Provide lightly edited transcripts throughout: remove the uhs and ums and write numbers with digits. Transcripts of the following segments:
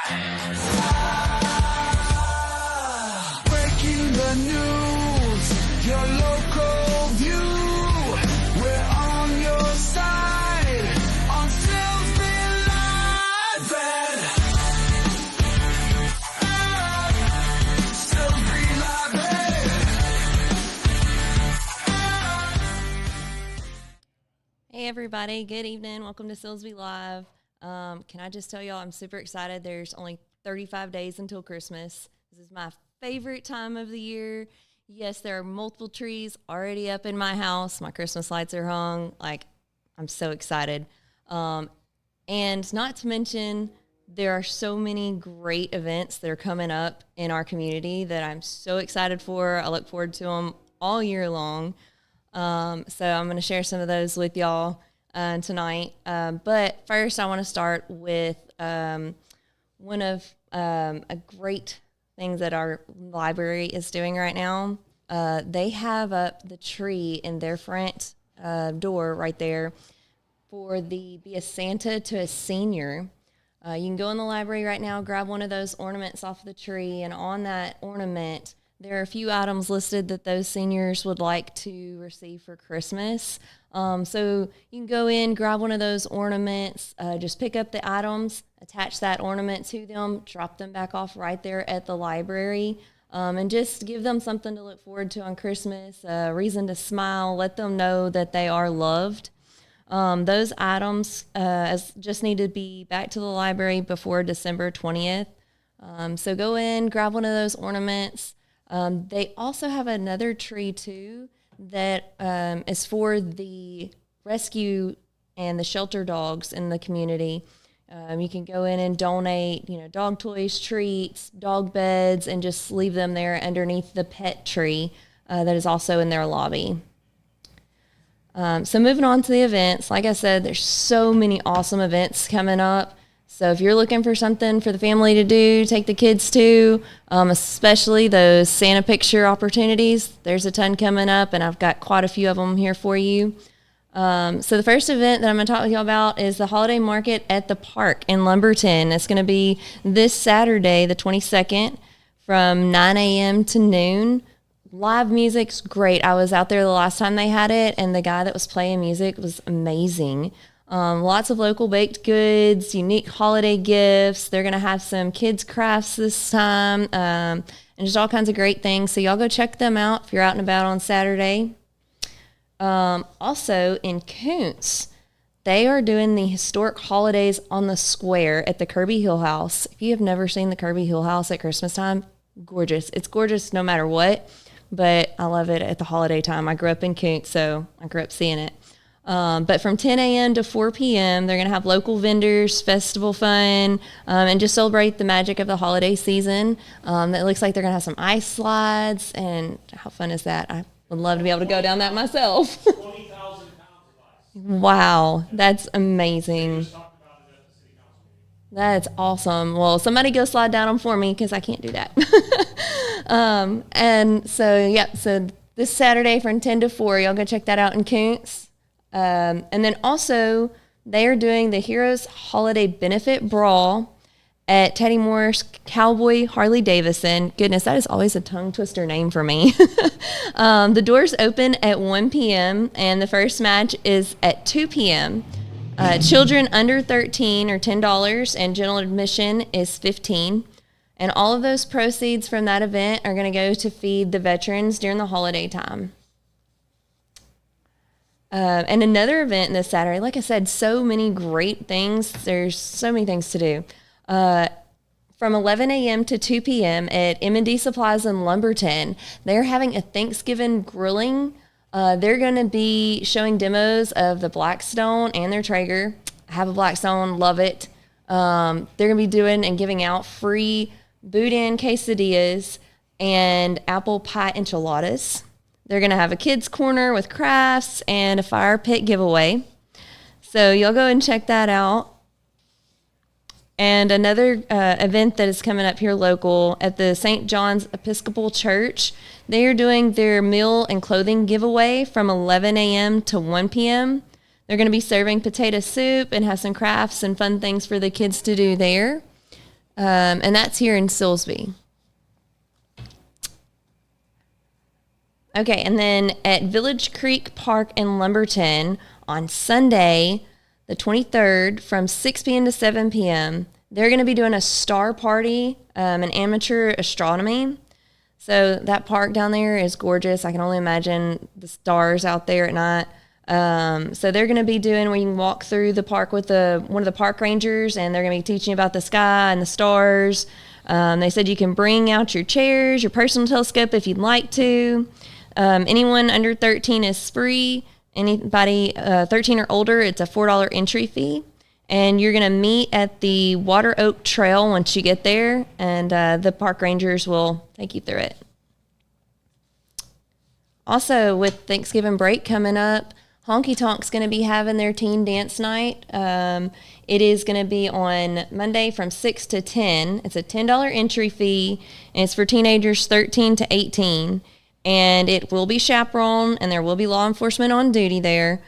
Breaking the news, your local view. We're on your side on Silsbee Live. Silsbee Live. Hey everybody, good evening. Welcome to Silsbee Live. Can I just tell y'all I'm super excited. There's only 35 days until Christmas. This is my favorite time of the year. Yes, there are multiple trees already up in my house. My Christmas lights are hung. I'm so excited. And not to mention, there are so many great events that are coming up in our community that I'm so excited for. I look forward to them all year long. So I'm going to share some of those with y'all tonight. But first, I want to start with one of a great things that our library is doing right now. They have up the tree in their front door right there for the Be a Santa to a Senior. You can go in the library right now, grab one of those ornaments off the tree, and on that ornament, there are a few items listed that those seniors would like to receive for Christmas. So you can go in, grab one of those ornaments, just pick up the items, attach that ornament to them, drop them back off right there at the library, and just give them something to look forward to on Christmas, a reason to smile, let them know that they are loved. Those items just need to be back to the library before December 20th. So go in, grab one of those ornaments. They also have another tree too that is for the rescue and the shelter dogs in the community. You can go in and donate, dog toys, treats, dog beds, and just leave them there underneath the pet tree that is also in their lobby. So moving on to the events, like I said, there's so many awesome events coming up. So if you're looking for something for the family to do, take the kids to, especially those Santa picture opportunities, there's a ton coming up, and I've got quite a few of them here for you. So the first event that I'm going to talk with you about is the Holiday Market at the Park in Lumberton. It's going to be this Saturday, the 22nd, from 9 a.m. to noon. Live music's great. I was out there the last time they had it, and the guy that was playing music was amazing. Lots of local baked goods, unique holiday gifts. They're going to have some kids' crafts this time, and just all kinds of great things. So y'all go check them out if you're out and about on Saturday. Also in Koontz, they are doing the historic holidays on the square at the Kirby Hill House. If you have never seen the Kirby Hill House at Christmas time, gorgeous. It's gorgeous no matter what, but I love it at the holiday time. I grew up in Koontz, so I grew up seeing it. But from 10 a.m. to 4 p.m., they're going to have local vendors, festival fun, and just celebrate the magic of the holiday season. It looks like they're going to have some ice slides, and how fun is that? I would love to be able to go down that myself. 20,000 pounds of ice. Wow, that's amazing. That's awesome. Well, somebody go slide down them for me because I can't do that. And so this Saturday from 10 to 4, y'all go check that out in Koontz. And then also, they are doing the Heroes Holiday Benefit Brawl at Teddy Moore's Cowboy Harley Davidson. Goodness, that is always a tongue twister name for me. The doors open at 1 p.m. and the first match is at 2 p.m. Children under 13 are $10 and general admission is $15. And all of those proceeds from that event are going to go to feed the veterans during the holiday time. And another event this Saturday, like I said, so many great things. There's so many things to do. From 11 a.m. to 2 p.m. at M&D Supplies in Lumberton, they're having a Thanksgiving grilling. They're going to be showing demos of the Blackstone and their Traeger. I have a Blackstone, love it. They're going to be doing and giving out free boudin quesadillas and apple pie enchiladas. They're going to have a kids corner with crafts and a fire pit giveaway. So y'all go and check that out. And another event that is coming up here local at the St. John's Episcopal Church, they are doing their meal and clothing giveaway from 11 a.m. to 1 p.m. They're going to be serving potato soup and have some crafts and fun things for the kids to do there. And that's here in Silsbee. Okay, and then at Village Creek Park in Lumberton on Sunday, the 23rd, from 6 p.m. to 7 p.m., they're going to be doing a star party, an amateur astronomy. So that park down there is gorgeous. I can only imagine the stars out there at night. So they're going to be doing where you can walk through the park with one of the park rangers, and they're going to be teaching about the sky and the stars. They said you can bring out your chairs, your personal telescope if you'd like to. Anyone under 13 is free. Anybody 13 or older, it's a $4 entry fee. And you're going to meet at the Water Oak Trail once you get there, and the park rangers will take you through it. Also, with Thanksgiving break coming up, Honky Tonk's going to be having their teen dance night. It is going to be on Monday from 6 to 10. It's a $10 entry fee, and it's for teenagers 13 to 18. And it will be chaperoned, and there will be law enforcement on duty there.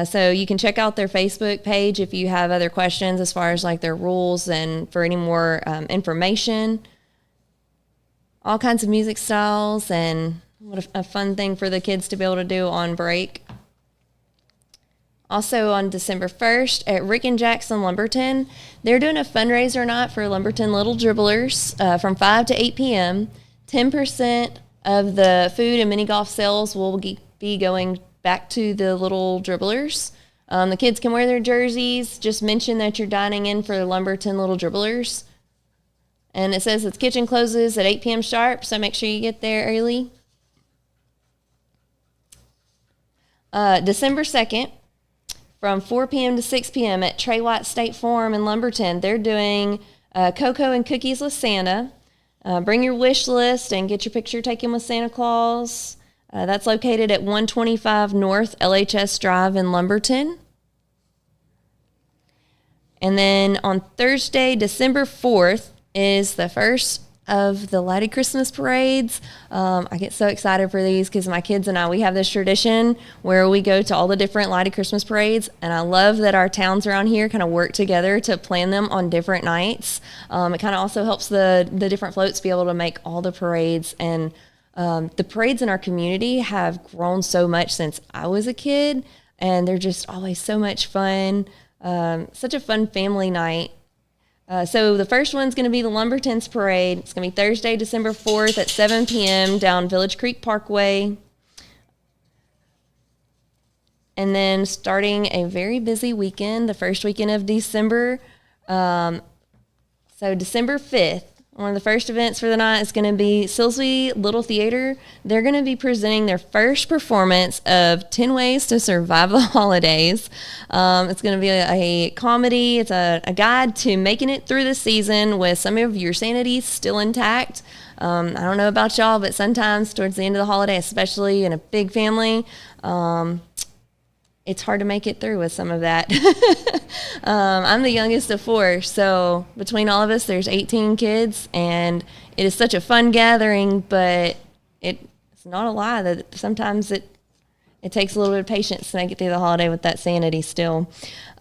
So you can check out their Facebook page if you have other questions as far as like their rules and for any more information. All kinds of music styles, and what a fun thing for the kids to be able to do on break. Also on December 1st at Rick and Jackson Lumberton, they're doing a fundraiser night for Lumberton Little Dribblers from 5 to 8 p.m. 10% of the food and mini golf sales will be going back to the Little Dribblers. The kids can wear their jerseys. Just mention that you're dining in for the Lumberton Little Dribblers. And it says its kitchen closes at 8 p.m. sharp, so make sure you get there early. December 2nd, from 4 p.m. to 6 p.m. at Trey White State Farm in Lumberton, they're doing cocoa and cookies with Santa. Bring your wish list and get your picture taken with Santa Claus. That's located at 125 North LHS Drive in Lumberton. And then on Thursday, December 4th, is the first of the lighted Christmas parades. I get so excited for these because my kids and I, we have this tradition where we go to all the different lighted Christmas parades, and I love that our towns around here kind of work together to plan them on different nights. It kind of also helps the different floats be able to make all the parades, and the parades in our community have grown so much since I was a kid, and they're just always so much fun. Such a fun family night. So the first one's going to be the Lumbertons Parade. It's going to be Thursday, December 4th at 7 p.m. down Village Creek Parkway. And then starting a very busy weekend, the first weekend of December. So December 5th, one of the first events for the night is going to be Silsbee Little Theater. They're going to be presenting their first performance of 10 Ways to Survive the Holidays. It's going to be a comedy. It's a guide to making it through the season with some of your sanity still intact. I don't know about y'all, but sometimes towards the end of the holiday, especially in a big family, it's hard to make it through with some of that. I'm the youngest of 4, so between all of us, there's 18 kids, and it is such a fun gathering, but it's not a lie that sometimes it takes a little bit of patience to make it through the holiday with that sanity still.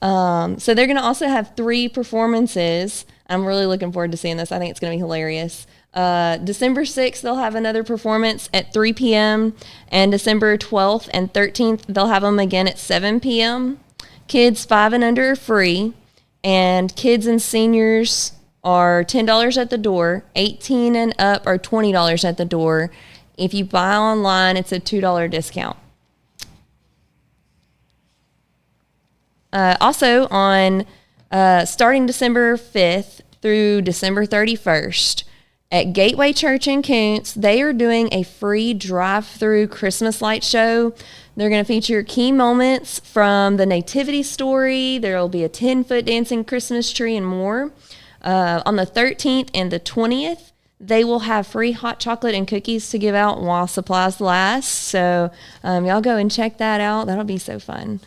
So they're going to also have 3 performances. I'm really looking forward to seeing this. I think it's going to be hilarious. December 6th, they'll have another performance at 3 p.m. And December 12th and 13th, they'll have them again at 7 p.m. Kids 5 and under are free, and kids and seniors are $10 at the door. 18 and up are $20 at the door. If you buy online, it's a $2 discount. Also on starting December 5th through December 31st, at Gateway Church in Koontz, they are doing a free drive-through Christmas light show. They're going to feature key moments from the Nativity story. There will be a 10-foot dancing Christmas tree and more. On the 13th and the 20th, they will have free hot chocolate and cookies to give out while supplies last. So y'all go and check that out. That'll be so fun.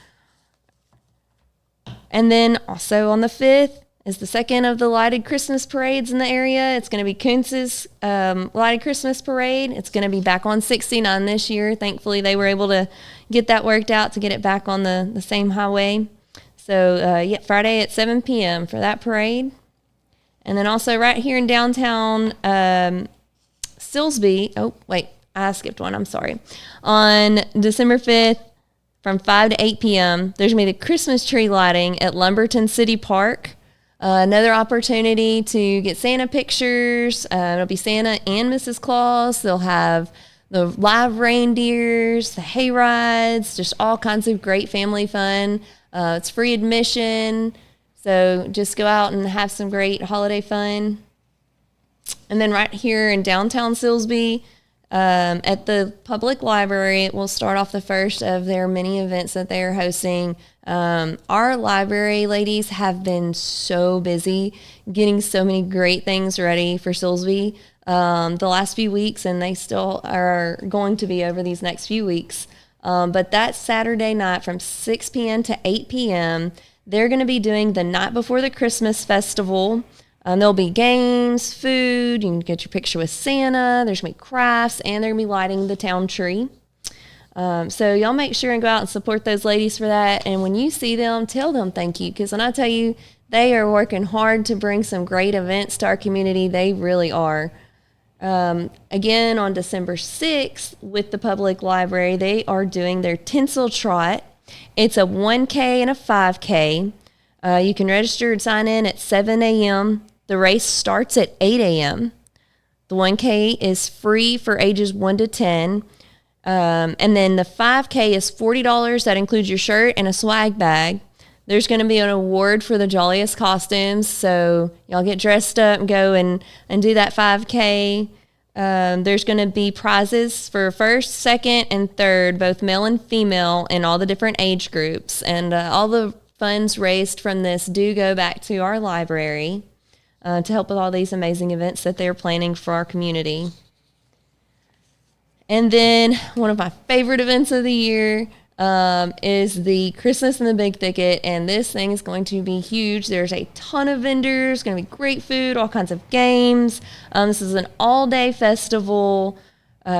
And then also on the 5th, is the second of the lighted Christmas parades in the area. It's going to be Koontz's lighted Christmas parade. It's going to be back on 69 this year. Thankfully, they were able to get that worked out to get it back on the same highway. So, Friday at 7 p.m. for that parade. And then also right here in downtown Silsbee. Oh, wait, I skipped one. I'm sorry. On December 5th, from 5 to 8 p.m., there's going to be the Christmas tree lighting at Lumberton City Park. Another opportunity to get Santa pictures. It'll be Santa and Mrs. Claus. They'll have the live reindeers, the hay rides, just all kinds of great family fun. It's free admission, so just go out and have some great holiday fun. And then right here in downtown Silsbee, at the public library, we'll start off the first of their many events that they are hosting. Our library ladies have been so busy getting so many great things ready for Silsbee the last few weeks, and they still are going to be over these next few weeks. But that Saturday night from 6 p.m. to 8 p.m., they're going to be doing the night before the Christmas festival. There'll be games, food, you can get your picture with Santa, there's going to be crafts, and they're going to be lighting the town tree. So y'all make sure and go out and support those ladies for that. And when you see them, tell them thank you. Because when I tell you they are working hard to bring some great events to our community, they really are. Again, on December 6th with the public library, they are doing their Tinsel Trot. It's a 1K and a 5K. You can register and sign in at 7 a.m. The race starts at 8 a.m. The 1K is free for ages 1 to 10. And then the 5K is $40. That includes your shirt and a swag bag. There's going to be an award for the jolliest costumes, so y'all get dressed up and go and do that 5K. There's going to be prizes for first, second, and third, both male and female, in all the different age groups. And all the funds raised from this do go back to our library to help with all these amazing events that they're planning for our community. And then one of my favorite events of the year is the Christmas in the Big Thicket, and this thing is going to be huge. There's a ton of vendors, going to be great food, all kinds of games. This is an all-day festival,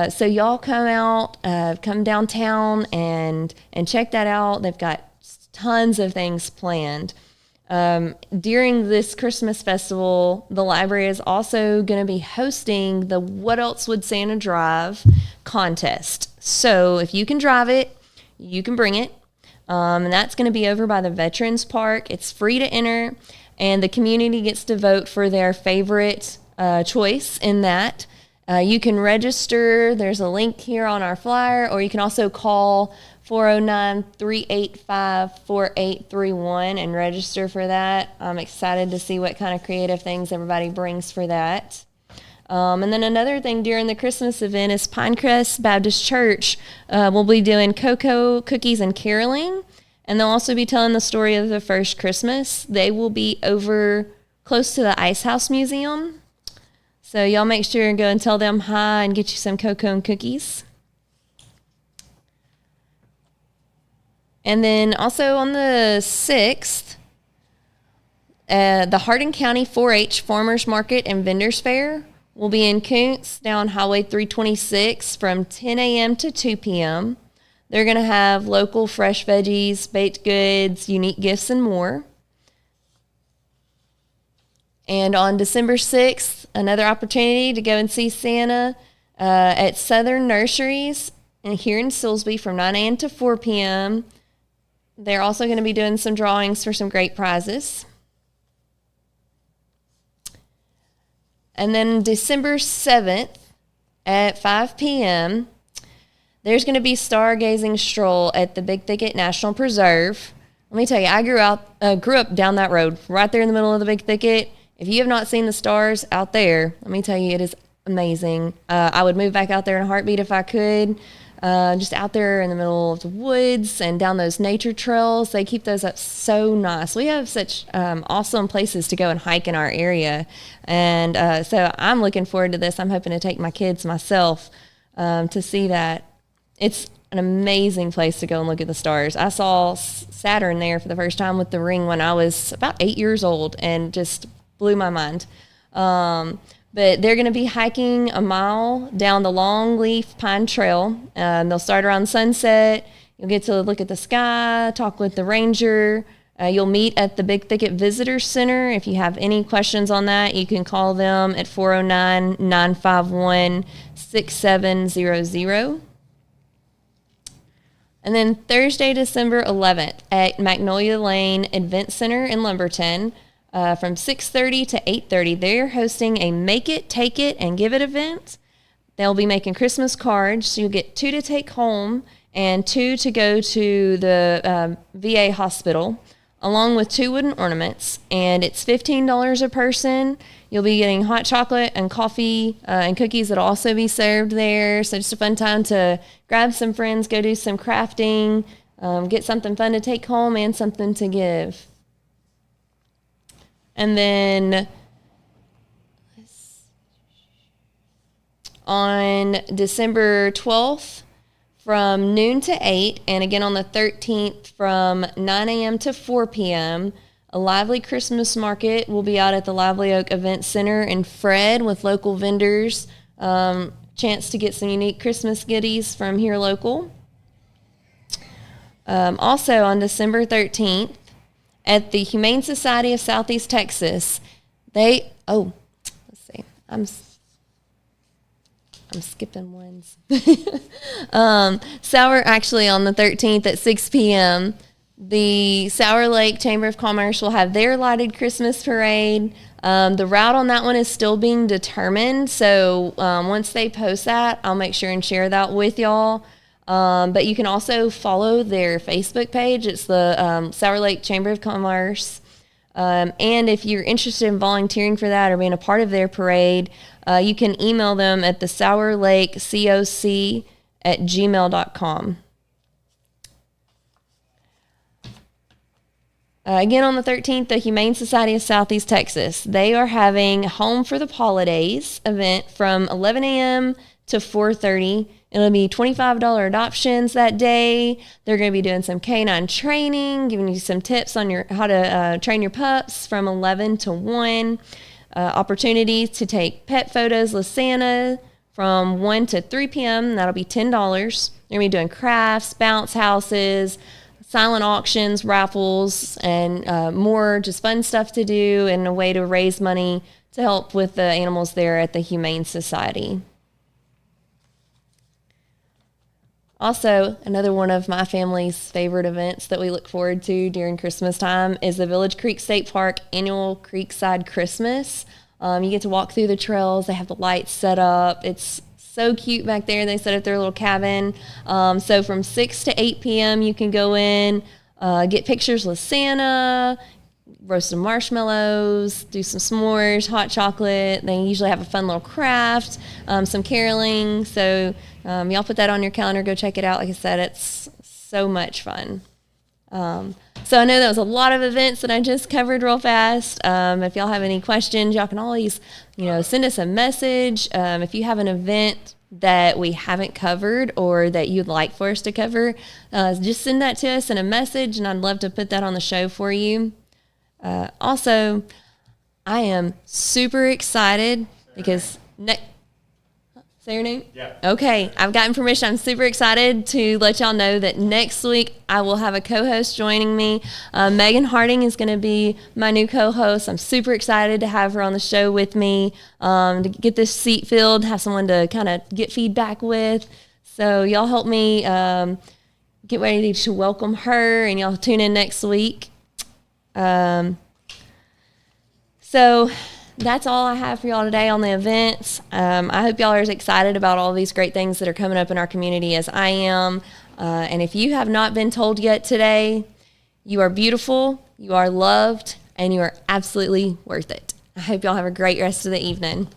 so y'all come out, come downtown and check that out. They've got tons of things planned. During this Christmas festival, the library is also going to be hosting the What Else Would Santa Drive contest. So if you can drive it, you can bring it. And that's going to be over by the Veterans Park. It's free to enter, and the community gets to vote for their favorite choice in that. You can register. There's a link here on our flyer, or you can also call 409-385-4831 and register for that. I'm excited to see what kind of creative things everybody brings for that. And then another thing during the Christmas event is Pinecrest Baptist Church will be doing cocoa, cookies, and caroling. And they'll also be telling the story of the first Christmas. They will be over close to the Ice House Museum. So y'all make sure and go and tell them hi and get you some cocoa and cookies. And then also on the 6th, the Hardin County 4-H Farmers Market and Vendors Fair will be in Kuntz down Highway 326 from 10 a.m. to 2 p.m. They're going to have local fresh veggies, baked goods, unique gifts, and more. And on December 6th, another opportunity to go and see Santa at Southern Nurseries and here in Silsbee from 9 a.m. to 4 p.m. They're also going to be doing some drawings for some great prizes. And then December 7th at 5 p.m., there's going to be stargazing stroll at the Big Thicket National Preserve. Let me tell you, I grew up down that road, right there in the middle of the Big Thicket. If you have not seen the stars out there, let me tell you, it is amazing. I would move back out there in a heartbeat if I could. Just out there in the middle of the woods and down those nature trails. They keep those up so nice. We have such awesome places to go and hike in our area. And so I'm looking forward to this. I'm hoping to take my kids myself to see that. It's an amazing place to go and look at the stars. I saw Saturn there for the first time with the ring when I was about 8 years old and just blew my mind. But they're going to be hiking a mile down the Longleaf Pine Trail. They'll start around sunset. You'll get to look at the sky, talk with the ranger. You'll meet at the Big Thicket Visitor Center. If you have any questions on that, you can call them at 409-951-6700. And then Thursday, December 11th at Magnolia Lane Event Center in Lumberton, from 6:30 to 8:30, they're hosting a Make It, Take It, and Give It event. They'll be making Christmas cards. So you'll get 2 to take home and 2 to go to the VA hospital, along with 2 wooden ornaments. And it's $15 a person. You'll be getting hot chocolate and coffee and cookies that'll also be served there. So just a fun time to grab some friends, go do some crafting, get something fun to take home and something to give. And then on December 12th from noon to 8, and again on the 13th from 9 a.m. to 4 p.m., a lively Christmas market will be out at the Lively Oak Event Center in Fred with local vendors. Chance to get some unique Christmas goodies from here local. Also on December 13th at the Humane Society of Southeast Texas, let's see, I'm skipping ones. Actually on the 13th at 6 p.m., the Sour Lake Chamber of Commerce will have their lighted Christmas parade. The route on that one is still being determined, so once they post that, I'll make sure and share that with y'all. But you can also follow their Facebook page. It's the Sour Lake Chamber of Commerce. And if you're interested in volunteering for that or being a part of their parade, you can email them at the sourlakecoc@gmail.com. Again, on the 13th, the Humane Society of Southeast Texas, they are having Home for the Holidays event from 11 a.m. to 4:30. It'll be $25 adoptions that day. They're going to be doing some canine training, giving you some tips on how to train your pups from 11 to 1. Opportunities to take pet photos with Santa from 1 to 3 p.m. That'll be $10. They're going to be doing crafts, bounce houses, silent auctions, raffles, and more just fun stuff to do and a way to raise money to help with the animals there at the Humane Society. Also, another one of my family's favorite events that we look forward to during Christmas time is the Village Creek State Park annual Creekside Christmas. You get to walk through the trails. They have the lights set up. It's so cute back there. They set up their little cabin. So from 6 to 8 p.m. you can go in, get pictures with Santa, roast some marshmallows, do some s'mores, hot chocolate. They usually have a fun little craft, some caroling. So y'all put that on your calendar. Go check it out. Like I said, it's so much fun. So I know that was a lot of events that I just covered real fast. If y'all have any questions, y'all can always, send us a message. If you have an event that we haven't covered or that you'd like for us to cover, just send that to us in a message, and I'd love to put that on the show for you. Also, I am super excited because say your name? Yeah. Okay, I've gotten permission. I'm super excited to let y'all know that next week I will have a co-host joining me. Megan Harding is going to be my new co-host. I'm super excited to have her on the show with me, to get this seat filled, have someone to kind of get feedback with. So y'all help me get ready to welcome her, and y'all tune in next week. So that's all I have for y'all today on the events. I hope y'all are as excited about all these great things that are coming up in our community as I am. And if you have not been told yet today, you are beautiful, you are loved, and you are absolutely worth it. I hope y'all have a great rest of the evening.